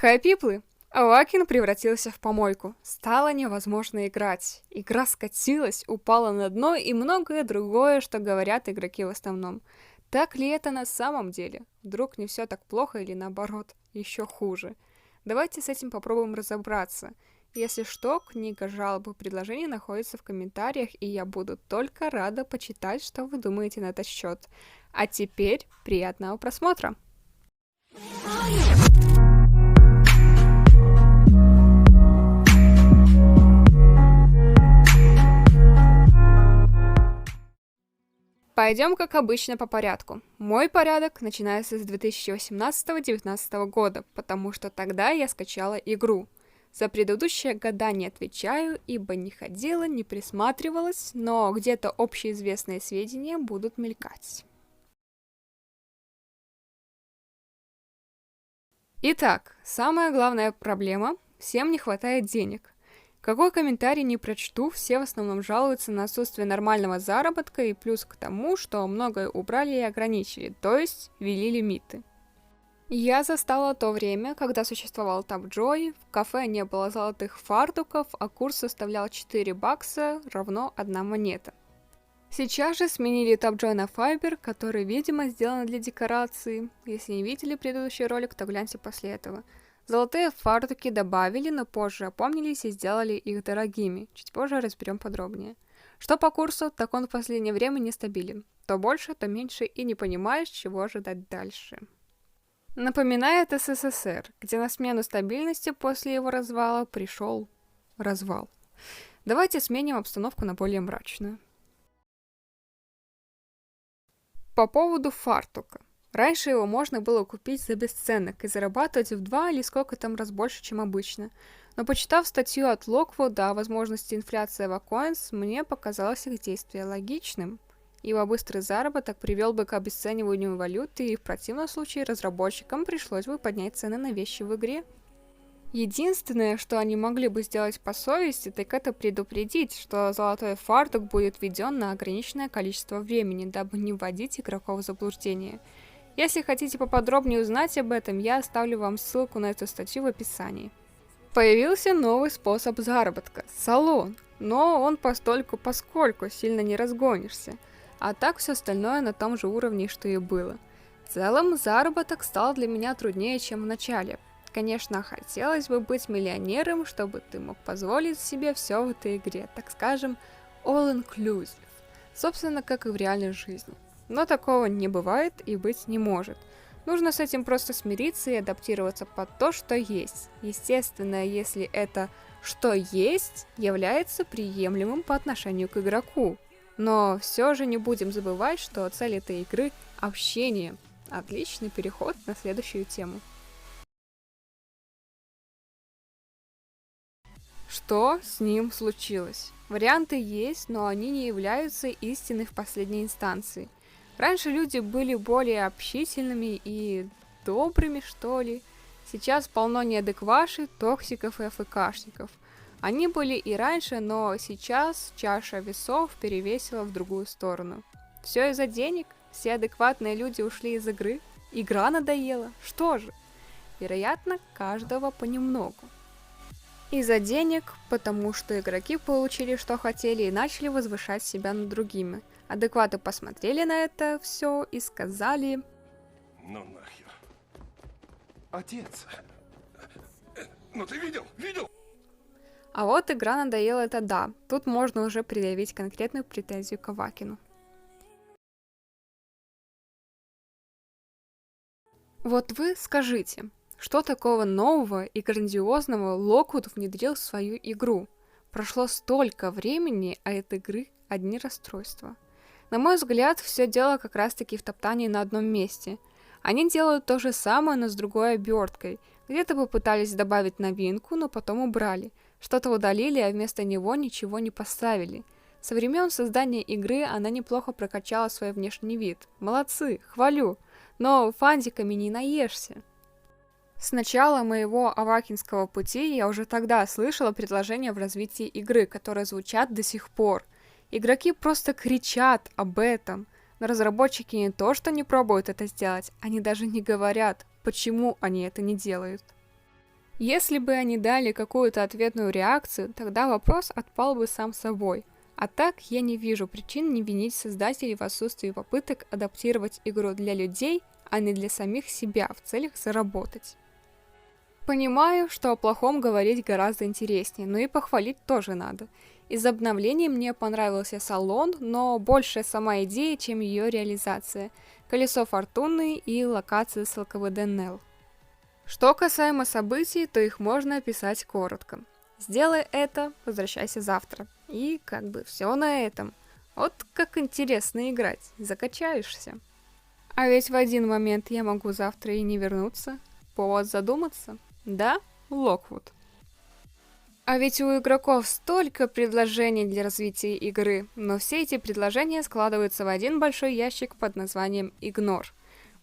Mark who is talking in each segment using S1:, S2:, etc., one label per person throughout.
S1: Хай-пиплы! Авакин превратился в помойку. Стало невозможно играть. Игра скатилась, упала на дно и многое другое, что говорят игроки в основном. Так ли это на самом деле? Вдруг не все так плохо или наоборот, еще хуже? Давайте с этим попробуем разобраться. Если что, книга жалоб и предложений находится в комментариях, и я буду только рада почитать, что вы думаете на этот счет. А теперь приятного просмотра! Пойдем, как обычно, по порядку. Мой порядок начинается с 2018-2019 года, потому что тогда я скачала игру. За предыдущие года не отвечаю, ибо не ходила, не присматривалась, но где-то общеизвестные сведения будут мелькать. Итак, самая главная проблема – всем не хватает денег. Какой комментарий не прочту, все в основном жалуются на отсутствие нормального заработка и плюс к тому, что многое убрали и ограничили, то есть ввели лимиты. Я застала то время, когда существовал Tapjoy, в кафе не было золотых фартуков, а курс составлял 4 бакса равно 1 монета. Сейчас же сменили Tapjoy на Fiverr, который, видимо, сделан для декорации. Если не видели предыдущий ролик, то гляньте после этого. Золотые фартуки добавили, но позже опомнились и сделали их дорогими. Чуть позже разберем подробнее. Что по курсу, так он в последнее время нестабилен. То больше, то меньше, и не понимаешь, чего ожидать дальше. Напоминает СССР, где на смену стабильности после его развала пришел развал. Давайте сменим обстановку на более мрачную. По поводу фартука. Раньше его можно было купить за бесценок и зарабатывать в 2 или сколько там раз больше, чем обычно. Но почитав статью от Lockwood о возможности инфляции Avacoins, мне показалось их действие логичным, ибо быстрый заработок привел бы к обесцениванию валюты, и в противном случае разработчикам пришлось бы поднять цены на вещи в игре. Единственное, что они могли бы сделать по совести, так это предупредить, что золотой фартук будет введен на ограниченное количество времени, дабы не вводить игроков в заблуждение. Если хотите поподробнее узнать об этом, я оставлю вам ссылку на эту статью в описании. Появился новый способ заработка – салон, но он постольку-поскольку сильно не разгонишься, а так все остальное на том же уровне, что и было. В целом, заработок стал для меня труднее, чем в начале. Конечно, хотелось бы быть миллионером, чтобы ты мог позволить себе все в этой игре, так скажем, all-inclusive, собственно, как и в реальной жизни. Но такого не бывает и быть не может. Нужно с этим просто смириться и адаптироваться под то, что есть. Естественно, если это «что есть» является приемлемым по отношению к игроку. Но все же не будем забывать, что цель этой игры – общение. Отличный переход на следующую тему. Что с ним случилось? Варианты есть, но они не являются истиной в последней инстанции. Раньше люди были более общительными и добрыми, что ли. Сейчас полно неадеквашей, токсиков и АФКшников. Они были и раньше, но сейчас чаша весов перевесила в другую сторону. Все из-за денег? Все адекватные люди ушли из игры? Игра надоела? Что же? Вероятно, каждого понемногу. Из-за денег, потому что игроки получили, что хотели, и начали возвышать себя над другими. Адекваты посмотрели на это все и сказали:
S2: ну нахер. Отец. Ну ты видел? Видел?
S1: А вот игра надоела, это да. Тут можно уже предъявить конкретную претензию к Авакину. Вот вы скажите, что такого нового и грандиозного Lockwood внедрил в свою игру? Прошло столько времени, а от игры одни расстройства. На мой взгляд, все дело как раз-таки в топтании на одном месте. Они делают то же самое, но с другой оберткой. Где-то попытались добавить новинку, но потом убрали. Что-то удалили, а вместо него ничего не поставили. Со времен создания игры она неплохо прокачала свой внешний вид. Молодцы, хвалю. Но фантиками не наешься. С начала моего авакинского пути я уже тогда слышала предложения в развитии игры, которые звучат до сих пор. Игроки просто кричат об этом, но разработчики не то что не пробуют это сделать, они даже не говорят, почему они это не делают. Если бы они дали какую-то ответную реакцию, тогда вопрос отпал бы сам собой. А так я не вижу причин не винить создателей в отсутствии попыток адаптировать игру для людей, а не для самих себя в целях заработать. Понимаю, что о плохом говорить гораздо интереснее, но и похвалить тоже надо. Из обновлений мне понравился салон, но больше сама идея, чем ее реализация. Колесо фортуны и локации с ЛКВД NEL. Что касаемо событий, то их можно описать коротко. Сделай это, возвращайся завтра. И как бы все на этом. Вот как интересно играть, закачаешься. А ведь в один момент я могу завтра и не вернуться. Повод задуматься. Да, Локвуд. А ведь у игроков столько предложений для развития игры, но все эти предложения складываются в один большой ящик под названием «Игнор».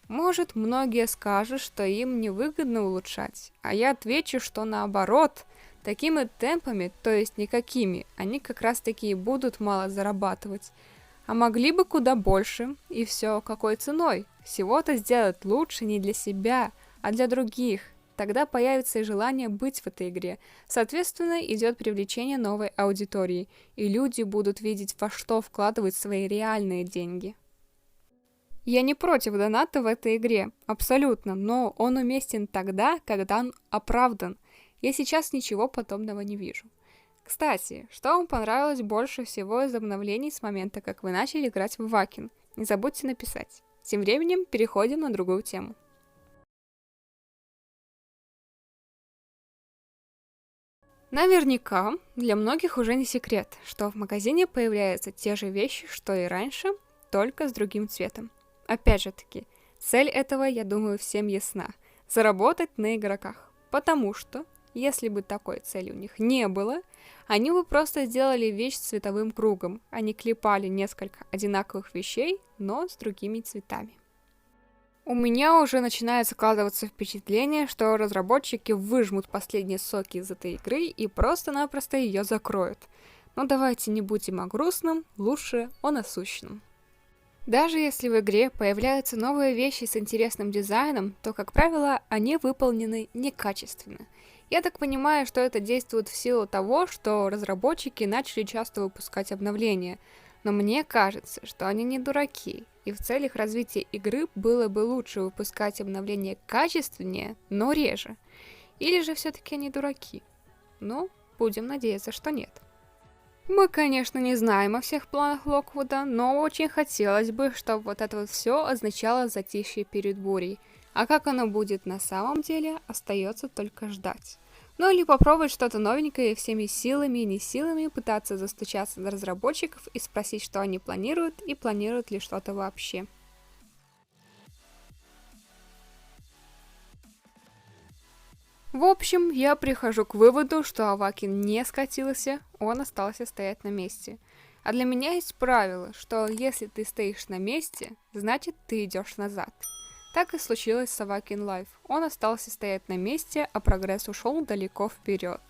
S1: Может, многие скажут, что им невыгодно улучшать, а я отвечу, что наоборот, такими темпами, то есть никакими, они как раз таки и будут мало зарабатывать. А могли бы куда больше, и все какой ценой? Всего-то сделать лучше не для себя, а для других. Тогда появится и желание быть в этой игре. Соответственно, идет привлечение новой аудитории, и люди будут видеть, во что вкладывать свои реальные деньги. Я не против доната в этой игре, абсолютно, но он уместен тогда, когда он оправдан. Я сейчас ничего подобного не вижу. Кстати, что вам понравилось больше всего из обновлений с момента, как вы начали играть в Вакин? Не забудьте написать. Тем временем переходим на другую тему. Наверняка для многих уже не секрет, что в магазине появляются те же вещи, что и раньше, только с другим цветом. Опять же таки, цель этого, я думаю, всем ясна – заработать на игроках. Потому что, если бы такой цели у них не было, они бы просто сделали вещь с цветовым кругом, а не клепали несколько одинаковых вещей, но с другими цветами. У меня уже начинает складываться впечатление, что разработчики выжмут последние соки из этой игры и просто-напросто ее закроют. Но давайте не будем о грустном, лучше о насущном. Даже если в игре появляются новые вещи с интересным дизайном, то, как правило, они выполнены некачественно. Я так понимаю, что это действует в силу того, что разработчики начали часто выпускать обновления, но мне кажется, что они не дураки, и в целях развития игры было бы лучше выпускать обновления качественнее, но реже. Или же все-таки они дураки? Ну, будем надеяться, что нет. Мы, конечно, не знаем о всех планах Локвуда, но очень хотелось бы, чтобы вот это вот все означало затишье перед бурей. А как оно будет на самом деле, остается только ждать. Ну или попробовать что-то новенькое и всеми силами и не силами пытаться застучаться до разработчиков и спросить, что они планируют и планируют ли что-то вообще. В общем, я прихожу к выводу, что Авакин не скатился, он остался стоять на месте. А для меня есть правило, что если ты стоишь на месте, значит ты идешь назад. Так и случилось с Авакин Life. Он остался стоять на месте, а прогресс ушел далеко вперед.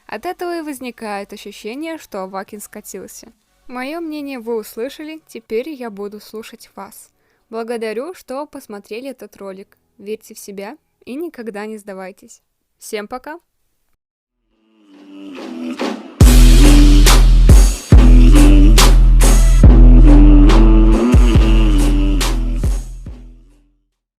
S1: От этого и возникает ощущение, что Авакин скатился. Мое мнение вы услышали, теперь я буду слушать вас. Благодарю, что посмотрели этот ролик. Верьте в себя и никогда не сдавайтесь. Всем пока!